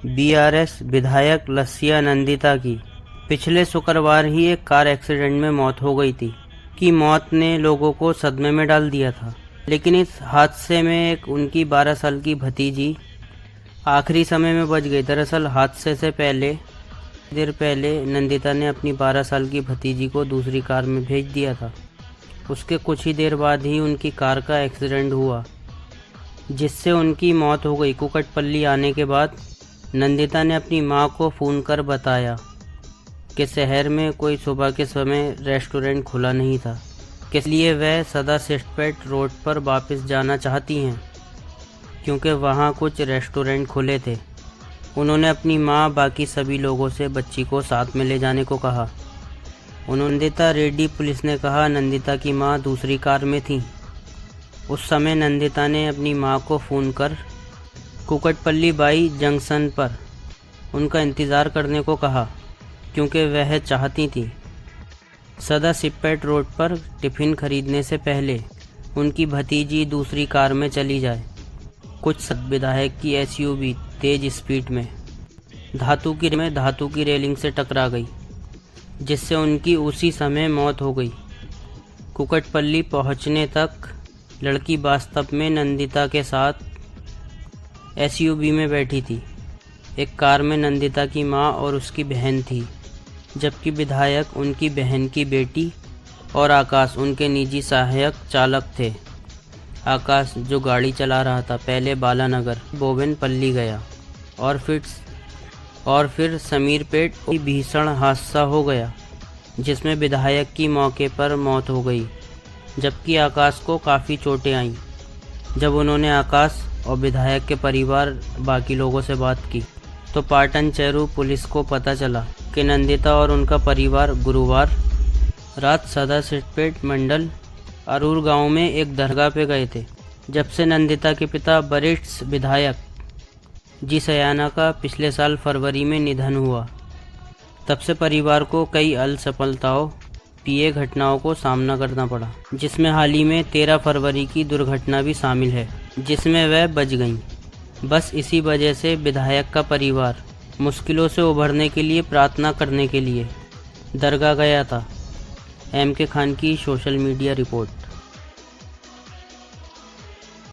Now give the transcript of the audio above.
BRS विधायक लसिया नंदिता की पिछले शुक्रवार ही एक कार एक्सीडेंट में मौत हो गई थी कि मौत ने लोगों को सदमे में डाल दिया था। लेकिन इस हादसे में एक उनकी 12 साल की भतीजी आखिरी समय में बच गई। दरअसल हादसे से देर पहले नंदिता ने अपनी 12 साल की भतीजी को दूसरी कार में भेज दिया था। उसके कुछ ही देर बाद ही उनकी कार का एक्सीडेंट हुआ जिससे उनकी मौत हो गई। कुकटपल्ली आने के बाद नंदिता ने अपनी मां को फ़ोन कर बताया कि शहर में कोई सुबह के समय रेस्टोरेंट खुला नहीं था, इसलिए वह सदा सिस्टपेट रोड पर वापस जाना चाहती हैं क्योंकि वहां कुछ रेस्टोरेंट खुले थे। उन्होंने अपनी मां बाकी सभी लोगों से बच्ची को साथ में ले जाने को कहा। नंदिता रेड्डी पुलिस ने कहा नंदिता की मां दूसरी कार में थी। उस समय नंदिता ने अपनी मां को फ़ोन कर कुकटपल्ली बाई जंक्शन पर उनका इंतज़ार करने को कहा क्योंकि वह चाहती थी सदा सिप्पेट रोड पर टिफ़िन खरीदने से पहले उनकी भतीजी दूसरी कार में चली जाए। कुछ विधायक की एसयूवी तेज़ स्पीड में धातु की रेलिंग से टकरा गई जिससे उनकी उसी समय मौत हो गई। कुकटपल्ली पहुंचने तक लड़की वास्तव में नंदिता के साथ एसयूवी में बैठी थी। एक कार में नंदिता की मां और उसकी बहन थी, जबकि विधायक उनकी बहन की बेटी और आकाश उनके निजी सहायक चालक थे। आकाश जो गाड़ी चला रहा था पहले बालानगर बोवेनपल्ली गया और फिर समीरपेट भीषण हादसा हो गया जिसमें विधायक की मौके पर मौत हो गई, जबकि आकाश को काफ़ी चोटें आईं। जब उन्होंने आकाश और विधायक के परिवार बाकी लोगों से बात की तो पाटन चेरू पुलिस को पता चला कि नंदिता और उनका परिवार गुरुवार रात सदा सिस्टपेट मंडल अरूर गांव में एक दरगाह पे गए थे। जब से नंदिता के पिता वरिष्ठ विधायक जी सयाना का पिछले साल फरवरी में निधन हुआ, तब से परिवार को कई असफलताओं पीए घटनाओं को सामना करना पड़ा, जिसमें हाल ही में 13 फरवरी की दुर्घटना भी शामिल है जिसमें वह बच गईं। बस इसी वजह से विधायक का परिवार मुश्किलों से उभरने के लिए प्रार्थना करने के लिए दरगाह गया था। एम के खान की सोशल मीडिया रिपोर्ट।